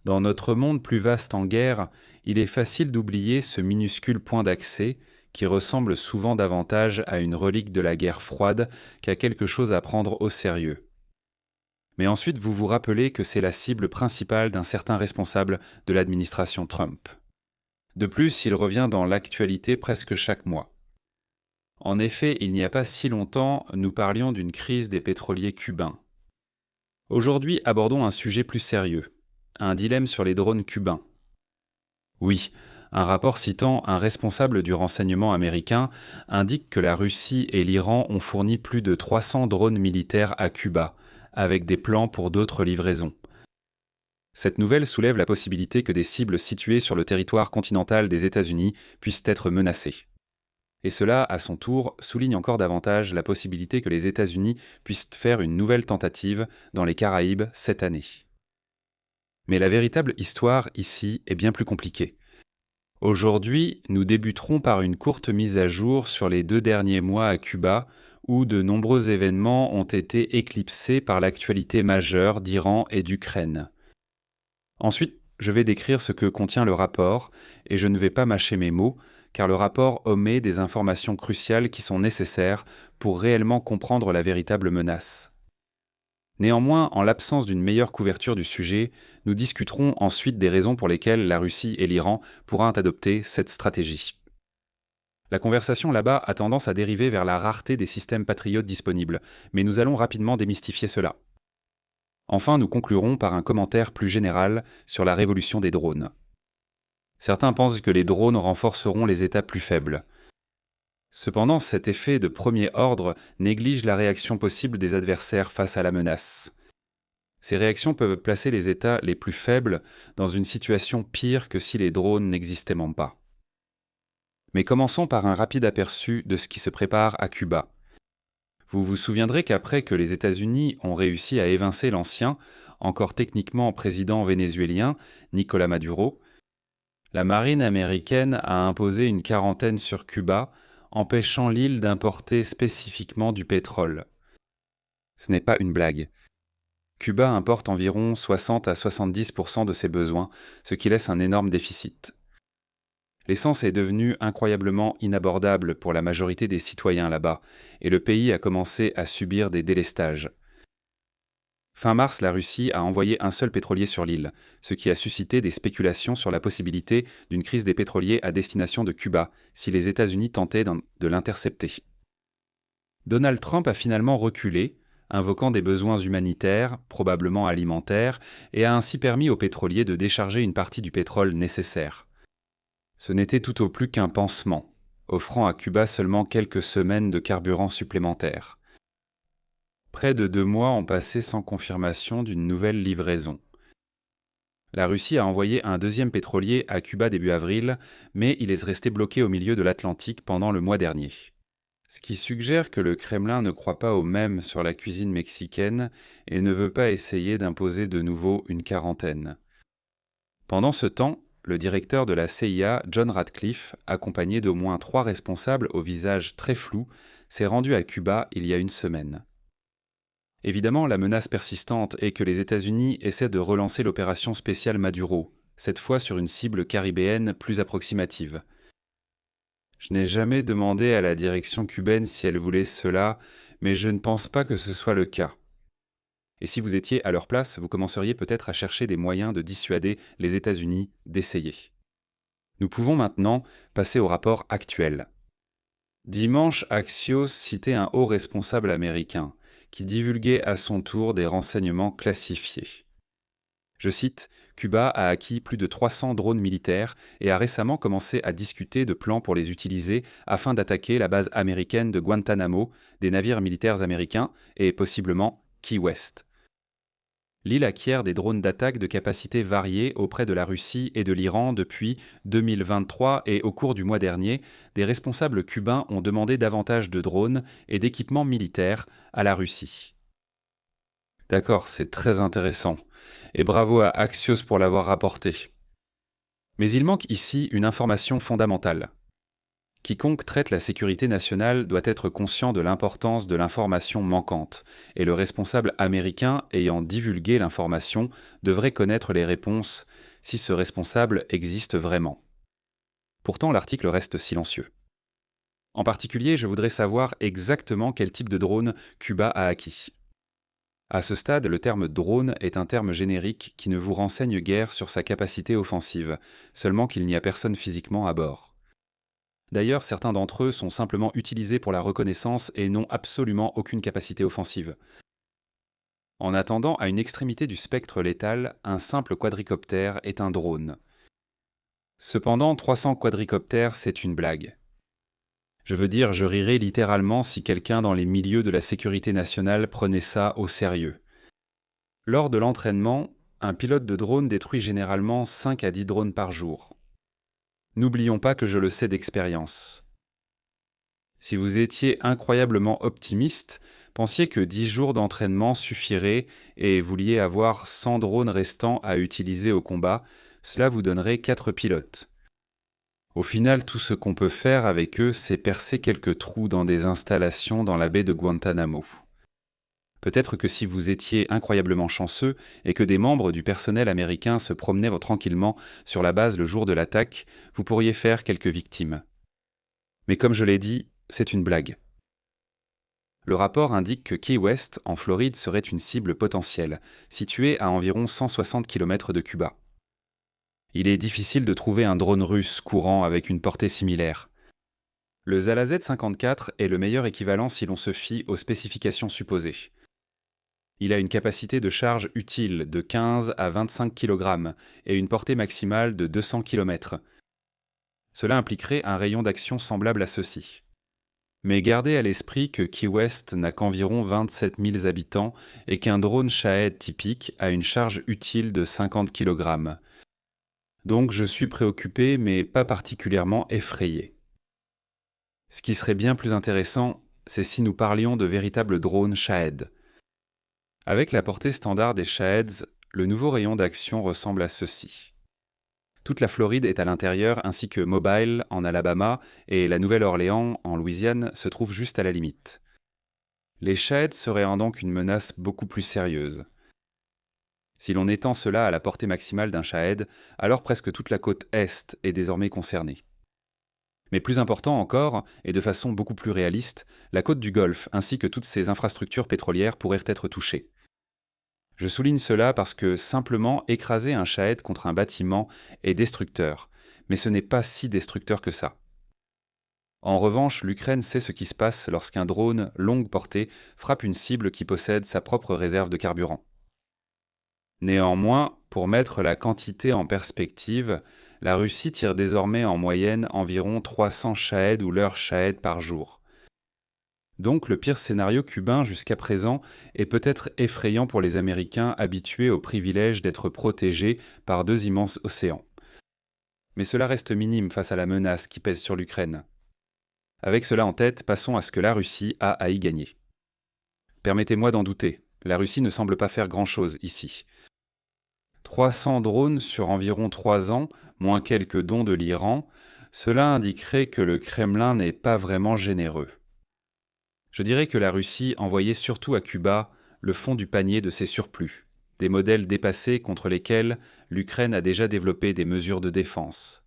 Dans notre monde plus vaste en guerre, il est facile d'oublier ce minuscule point d'accès qui ressemble souvent davantage à une relique de la guerre froide qu'à quelque chose à prendre au sérieux. Mais ensuite, vous vous rappelez que c'est la cible principale d'un certain responsable de l'administration Trump. De plus, il revient dans l'actualité presque chaque mois. En effet, il n'y a pas si longtemps, nous parlions d'une crise des pétroliers cubains. Aujourd'hui, abordons un sujet plus sérieux, un dilemme sur les drones cubains. Oui, un rapport citant un responsable du renseignement américain indique que la Russie et l'Iran ont fourni plus de 300 drones militaires à Cuba, avec des plans pour d'autres livraisons. Cette nouvelle soulève la possibilité que des cibles situées sur le territoire continental des États-Unis puissent être menacées. Et cela, à son tour, souligne encore davantage la possibilité que les États-Unis puissent faire une nouvelle tentative dans les Caraïbes cette année. Mais la véritable histoire ici est bien plus compliquée. Aujourd'hui, nous débuterons par une courte mise à jour sur les 2 derniers mois à Cuba, où de nombreux événements ont été éclipsés par l'actualité majeure d'Iran et d'Ukraine. Ensuite, je vais décrire ce que contient le rapport, et je ne vais pas mâcher mes mots, car le rapport omet des informations cruciales qui sont nécessaires pour réellement comprendre la véritable menace. Néanmoins, en l'absence d'une meilleure couverture du sujet, nous discuterons ensuite des raisons pour lesquelles la Russie et l'Iran pourront adopter cette stratégie. La conversation là-bas a tendance à dériver vers la rareté des systèmes patriotes disponibles, mais nous allons rapidement démystifier cela. Enfin, nous conclurons par un commentaire plus général sur la révolution des drones. Certains pensent que les drones renforceront les États plus faibles. Cependant, cet effet de premier ordre néglige la réaction possible des adversaires face à la menace. Ces réactions peuvent placer les États les plus faibles dans une situation pire que si les drones n'existaient même pas. Mais commençons par un rapide aperçu de ce qui se prépare à Cuba. Vous vous souviendrez qu'après que les États-Unis ont réussi à évincer l'ancien, encore techniquement président vénézuélien, Nicolás Maduro, la marine américaine a imposé une quarantaine sur Cuba, empêchant l'île d'importer spécifiquement du pétrole. Ce n'est pas une blague. Cuba importe environ 60 à 70% de ses besoins, ce qui laisse un énorme déficit. L'essence est devenue incroyablement inabordable pour la majorité des citoyens là-bas, et le pays a commencé à subir des délestages. Fin mars, la Russie a envoyé un seul pétrolier sur l'île, ce qui a suscité des spéculations sur la possibilité d'une crise des pétroliers à destination de Cuba, si les États-Unis tentaient de l'intercepter. Donald Trump a finalement reculé, invoquant des besoins humanitaires, probablement alimentaires, et a ainsi permis aux pétroliers de décharger une partie du pétrole nécessaire. Ce n'était tout au plus qu'un pansement, offrant à Cuba seulement quelques semaines de carburant supplémentaire. Près de 2 mois ont passé sans confirmation d'une nouvelle livraison. La Russie a envoyé un deuxième pétrolier à Cuba début avril, mais il est resté bloqué au milieu de l'Atlantique pendant le mois dernier. Ce qui suggère que le Kremlin ne croit pas au même sur la cuisine mexicaine et ne veut pas essayer d'imposer de nouveau une quarantaine. Pendant ce temps, le directeur de la CIA, John Ratcliffe, accompagné d'au moins 3 responsables au visage très flou, s'est rendu à Cuba il y a une semaine. Évidemment, la menace persistante est que les États-Unis essaient de relancer l'opération spéciale Maduro, cette fois sur une cible caribéenne plus approximative. Je n'ai jamais demandé à la direction cubaine si elle voulait cela, mais je ne pense pas que ce soit le cas. Et si vous étiez à leur place, vous commenceriez peut-être à chercher des moyens de dissuader les États-Unis d'essayer. Nous pouvons maintenant passer au rapport actuel. Dimanche, Axios citait un haut responsable américain qui divulguait à son tour des renseignements classifiés. Je cite, « Cuba a acquis plus de 300 drones militaires et a récemment commencé à discuter de plans pour les utiliser afin d'attaquer la base américaine de Guantanamo, des navires militaires américains et possiblement Key West. » L'île acquiert des drones d'attaque de capacités variées auprès de la Russie et de l'Iran depuis 2023 et au cours du mois dernier, des responsables cubains ont demandé davantage de drones et d'équipements militaires à la Russie. D'accord, c'est très intéressant. Et bravo à Axios pour l'avoir rapporté. Mais il manque ici une information fondamentale. Quiconque traite la sécurité nationale doit être conscient de l'importance de l'information manquante, et le responsable américain ayant divulgué l'information devrait connaître les réponses si ce responsable existe vraiment. Pourtant, l'article reste silencieux. En particulier, je voudrais savoir exactement quel type de drone Cuba a acquis. À ce stade, le terme drone est un terme générique qui ne vous renseigne guère sur sa capacité offensive, seulement qu'il n'y a personne physiquement à bord. D'ailleurs, certains d'entre eux sont simplement utilisés pour la reconnaissance et n'ont absolument aucune capacité offensive. En attendant à une extrémité du spectre létal, un simple quadricoptère est un drone. Cependant, 300 quadricoptères, c'est une blague. Je veux dire, je rirais littéralement si quelqu'un dans les milieux de la sécurité nationale prenait ça au sérieux. Lors de l'entraînement, un pilote de drone détruit généralement 5 à 10 drones par jour. N'oublions pas que je le sais d'expérience. Si vous étiez incroyablement optimiste, pensiez que 10 jours d'entraînement suffiraient et vouliez avoir 100 drones restants à utiliser au combat, cela vous donnerait 4 pilotes. Au final, tout ce qu'on peut faire avec eux, c'est percer quelques trous dans des installations dans la baie de Guantanamo. Peut-être que si vous étiez incroyablement chanceux et que des membres du personnel américain se promenaient tranquillement sur la base le jour de l'attaque, vous pourriez faire quelques victimes. Mais comme je l'ai dit, c'est une blague. Le rapport indique que Key West, en Floride, serait une cible potentielle, située à environ 160 km de Cuba. Il est difficile de trouver un drone russe courant avec une portée similaire. Le Zala Z-54 est le meilleur équivalent si l'on se fie aux spécifications supposées. Il a une capacité de charge utile de 15 à 25 kg et une portée maximale de 200 km. Cela impliquerait un rayon d'action semblable à ceci. Mais gardez à l'esprit que Key West n'a qu'environ 27 000 habitants et qu'un drone Shahed typique a une charge utile de 50 kg. Donc je suis préoccupé mais pas particulièrement effrayé. Ce qui serait bien plus intéressant, c'est si nous parlions de véritables drones Shahed. Avec la portée standard des Shaheds, le nouveau rayon d'action ressemble à ceci. Toute la Floride est à l'intérieur ainsi que Mobile en Alabama et la Nouvelle-Orléans en Louisiane se trouvent juste à la limite. Les Shaheds seraient donc une menace beaucoup plus sérieuse. Si l'on étend cela à la portée maximale d'un Shahed, alors presque toute la côte Est est désormais concernée. Mais plus important encore, et de façon beaucoup plus réaliste, la côte du Golfe ainsi que toutes ses infrastructures pétrolières pourraient être touchées. Je souligne cela parce que simplement écraser un Shahed contre un bâtiment est destructeur, mais ce n'est pas si destructeur que ça. En revanche, l'Ukraine sait ce qui se passe lorsqu'un drone longue portée frappe une cible qui possède sa propre réserve de carburant. Néanmoins, pour mettre la quantité en perspective, la Russie tire désormais en moyenne environ 300 Shahed ou leurs Shahed par jour. Donc le pire scénario cubain jusqu'à présent est peut-être effrayant pour les Américains habitués au privilège d'être protégés par deux immenses océans. Mais cela reste minime face à la menace qui pèse sur l'Ukraine. Avec cela en tête, passons à ce que la Russie a à y gagner. Permettez-moi d'en douter, la Russie ne semble pas faire grand-chose ici. 300 drones sur environ 3 ans, moins quelques dons de l'Iran, cela indiquerait que le Kremlin n'est pas vraiment généreux. Je dirais que la Russie envoyait surtout à Cuba le fond du panier de ses surplus, des modèles dépassés contre lesquels l'Ukraine a déjà développé des mesures de défense.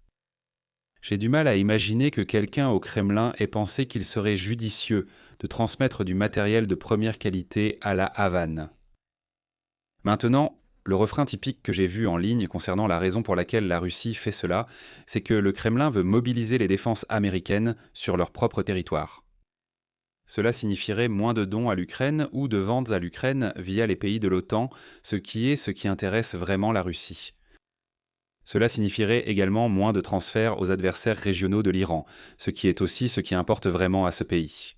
J'ai du mal à imaginer que quelqu'un au Kremlin ait pensé qu'il serait judicieux de transmettre du matériel de première qualité à la Havane. Maintenant, le refrain typique que j'ai vu en ligne concernant la raison pour laquelle la Russie fait cela, c'est que le Kremlin veut mobiliser les défenses américaines sur leur propre territoire. Cela signifierait moins de dons à l'Ukraine ou de ventes à l'Ukraine via les pays de l'OTAN, ce qui intéresse vraiment la Russie. Cela signifierait également moins de transferts aux adversaires régionaux de l'Iran, ce qui est aussi ce qui importe vraiment à ce pays.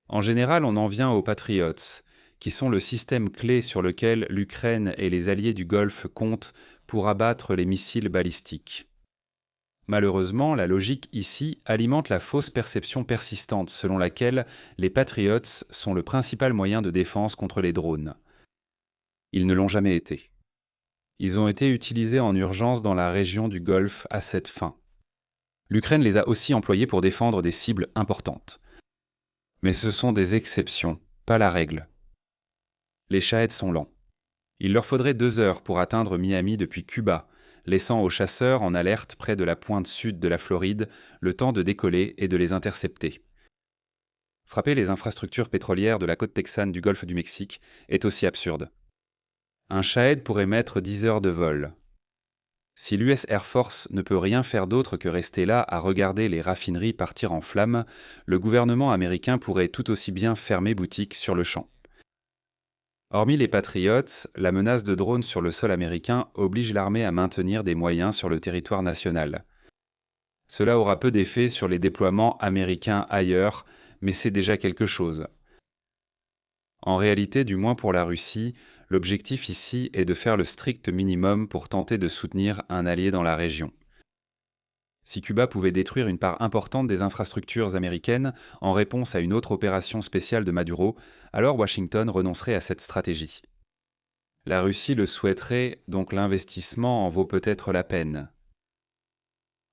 En général, on en vient aux Patriots, qui sont le système clé sur lequel l'Ukraine et les alliés du Golfe comptent pour abattre les missiles balistiques. Malheureusement, la logique ici alimente la fausse perception persistante selon laquelle les Patriots sont le principal moyen de défense contre les drones. Ils ne l'ont jamais été. Ils ont été utilisés en urgence dans la région du Golfe à cette fin. L'Ukraine les a aussi employés pour défendre des cibles importantes. Mais ce sont des exceptions, pas la règle. Les Shahed sont lents. Il leur faudrait 2 heures pour atteindre Miami depuis Cuba, laissant aux chasseurs en alerte près de la pointe sud de la Floride le temps de décoller et de les intercepter. Frapper les infrastructures pétrolières de la côte texane du golfe du Mexique est aussi absurde. Un Shahed pourrait mettre 10 heures de vol. Si l'US Air Force ne peut rien faire d'autre que rester là à regarder les raffineries partir en flammes, le gouvernement américain pourrait tout aussi bien fermer boutique sur le champ. Hormis les Patriots, la menace de drones sur le sol américain oblige l'armée à maintenir des moyens sur le territoire national. Cela aura peu d'effet sur les déploiements américains ailleurs, mais c'est déjà quelque chose. En réalité, du moins pour la Russie, l'objectif ici est de faire le strict minimum pour tenter de soutenir un allié dans la région. Si Cuba pouvait détruire une part importante des infrastructures américaines en réponse à une autre opération spéciale de Maduro, alors Washington renoncerait à cette stratégie. La Russie le souhaiterait, donc l'investissement en vaut peut-être la peine.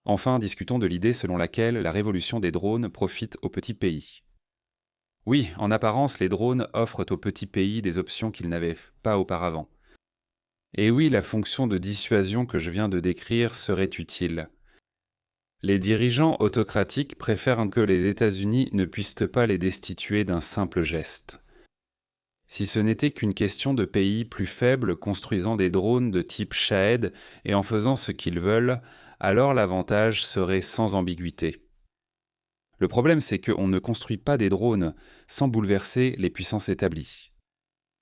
Enfin, discutons de l'idée selon laquelle la révolution des drones profite aux petits pays. Oui, en apparence, les drones offrent aux petits pays des options qu'ils n'avaient pas auparavant. Et oui, la fonction de dissuasion que je viens de décrire serait utile. Les dirigeants autocratiques préfèrent que les États-Unis ne puissent pas les destituer d'un simple geste. Si ce n'était qu'une question de pays plus faibles construisant des drones de type Shahed et en faisant ce qu'ils veulent, alors l'avantage serait sans ambiguïté. Le problème, c'est qu'on ne construit pas des drones sans bouleverser les puissances établies.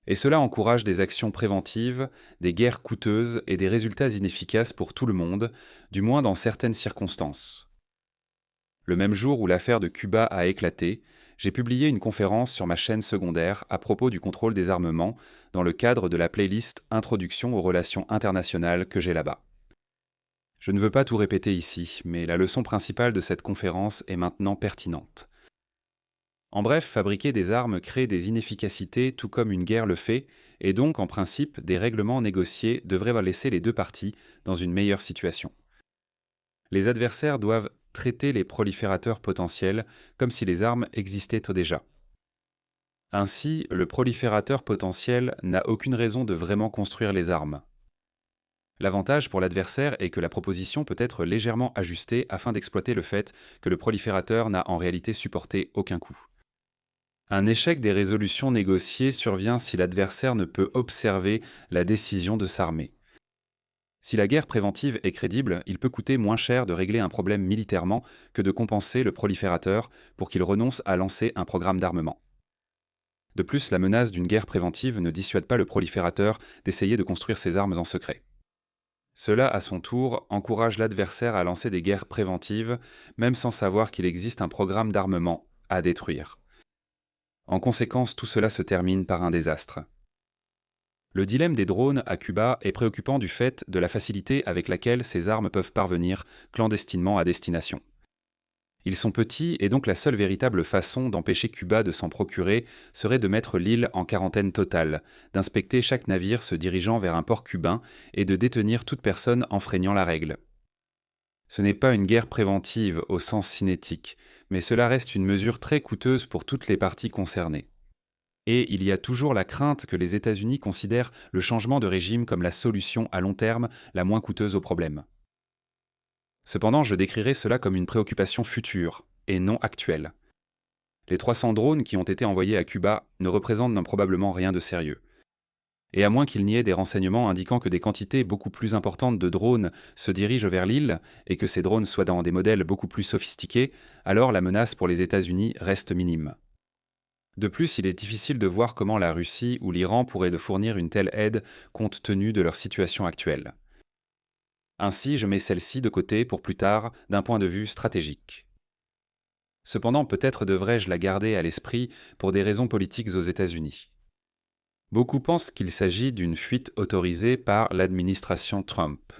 Et cela encourage des actions préventives, des guerres coûteuses et des résultats inefficaces pour tout le monde, du moins dans certaines circonstances. Le même jour où l'affaire de Cuba a éclaté, j'ai publié une conférence sur ma chaîne secondaire à propos du contrôle des armements dans le cadre de la playlist Introduction aux relations internationales que j'ai là-bas. Je ne veux pas tout répéter ici, mais la leçon principale de cette conférence est maintenant pertinente. En bref, fabriquer des armes crée des inefficacités tout comme une guerre le fait, et donc, en principe, des règlements négociés devraient laisser les deux parties dans une meilleure situation. Les adversaires doivent traiter les proliférateurs potentiels comme si les armes existaient déjà. Ainsi, le proliférateur potentiel n'a aucune raison de vraiment construire les armes. L'avantage pour l'adversaire est que la proposition peut être légèrement ajustée afin d'exploiter le fait que le proliférateur n'a en réalité supporté aucun coup. Un échec des résolutions négociées survient si l'adversaire ne peut observer la décision de s'armer. Si la guerre préventive est crédible, il peut coûter moins cher de régler un problème militairement que de compenser le proliférateur pour qu'il renonce à lancer un programme d'armement. De plus, la menace d'une guerre préventive ne dissuade pas le proliférateur d'essayer de construire ses armes en secret. Cela, à son tour, encourage l'adversaire à lancer des guerres préventives, même sans savoir qu'il existe un programme d'armement à détruire. En conséquence, tout cela se termine par un désastre. Le dilemme des drones à Cuba est préoccupant du fait de la facilité avec laquelle ces armes peuvent parvenir clandestinement à destination. Ils sont petits et donc la seule véritable façon d'empêcher Cuba de s'en procurer serait de mettre l'île en quarantaine totale, d'inspecter chaque navire se dirigeant vers un port cubain et de détenir toute personne enfreignant la règle. Ce n'est pas une guerre préventive au sens cinétique, mais cela reste une mesure très coûteuse pour toutes les parties concernées. Et il y a toujours la crainte que les États-Unis considèrent le changement de régime comme la solution à long terme la moins coûteuse au problème. Cependant, je décrirai cela comme une préoccupation future, et non actuelle. Les 300 drones qui ont été envoyés à Cuba ne représentent probablement rien de sérieux. Et à moins qu'il n'y ait des renseignements indiquant que des quantités beaucoup plus importantes de drones se dirigent vers l'île et que ces drones soient dans des modèles beaucoup plus sophistiqués, alors la menace pour les États-Unis reste minime. De plus, il est difficile de voir comment la Russie ou l'Iran pourraient fournir une telle aide compte tenu de leur situation actuelle. Ainsi, je mets celle-ci de côté pour plus tard d'un point de vue stratégique. Cependant, peut-être devrais-je la garder à l'esprit pour des raisons politiques aux États-Unis. Beaucoup pensent qu'il s'agit d'une fuite autorisée par l'administration Trump.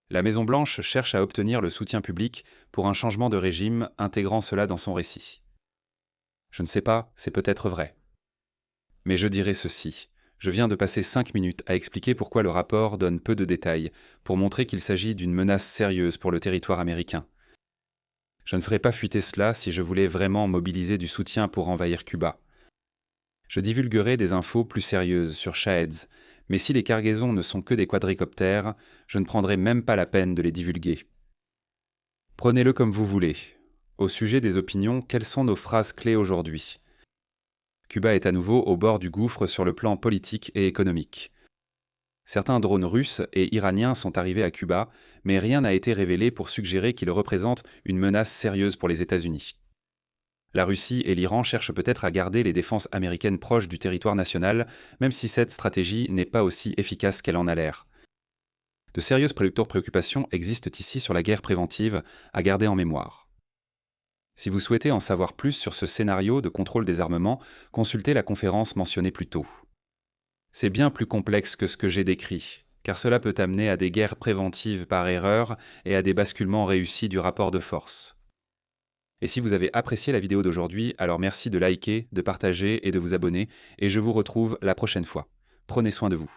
La Maison-Blanche cherche à obtenir le soutien public pour un changement de régime intégrant cela dans son récit. Je ne sais pas, c'est peut-être vrai. Mais je dirai ceci. Je viens de passer 5 minutes à expliquer pourquoi le rapport donne peu de détails, pour montrer qu'il s'agit d'une menace sérieuse pour le territoire américain. Je ne ferai pas fuiter cela si je voulais vraiment mobiliser du soutien pour envahir Cuba. Je divulguerai des infos plus sérieuses sur Shahed, mais si les cargaisons ne sont que des quadricoptères, je ne prendrai même pas la peine de les divulguer. Prenez-le comme vous voulez. Au sujet des opinions, quelles sont nos phrases clés aujourd'hui? Cuba est à nouveau au bord du gouffre sur le plan politique et économique. Certains drones russes et iraniens sont arrivés à Cuba, mais rien n'a été révélé pour suggérer qu'ils représentent une menace sérieuse pour les États-Unis. La Russie et l'Iran cherchent peut-être à garder les défenses américaines proches du territoire national, même si cette stratégie n'est pas aussi efficace qu'elle en a l'air. De sérieuses préoccupations existent ici sur la guerre préventive, à garder en mémoire. Si vous souhaitez en savoir plus sur ce scénario de contrôle des armements, consultez la conférence mentionnée plus tôt. C'est bien plus complexe que ce que j'ai décrit, car cela peut amener à des guerres préventives par erreur et à des basculements réussis du rapport de force. Et si vous avez apprécié la vidéo d'aujourd'hui, alors merci de liker, de partager et de vous abonner, et je vous retrouve la prochaine fois. Prenez soin de vous.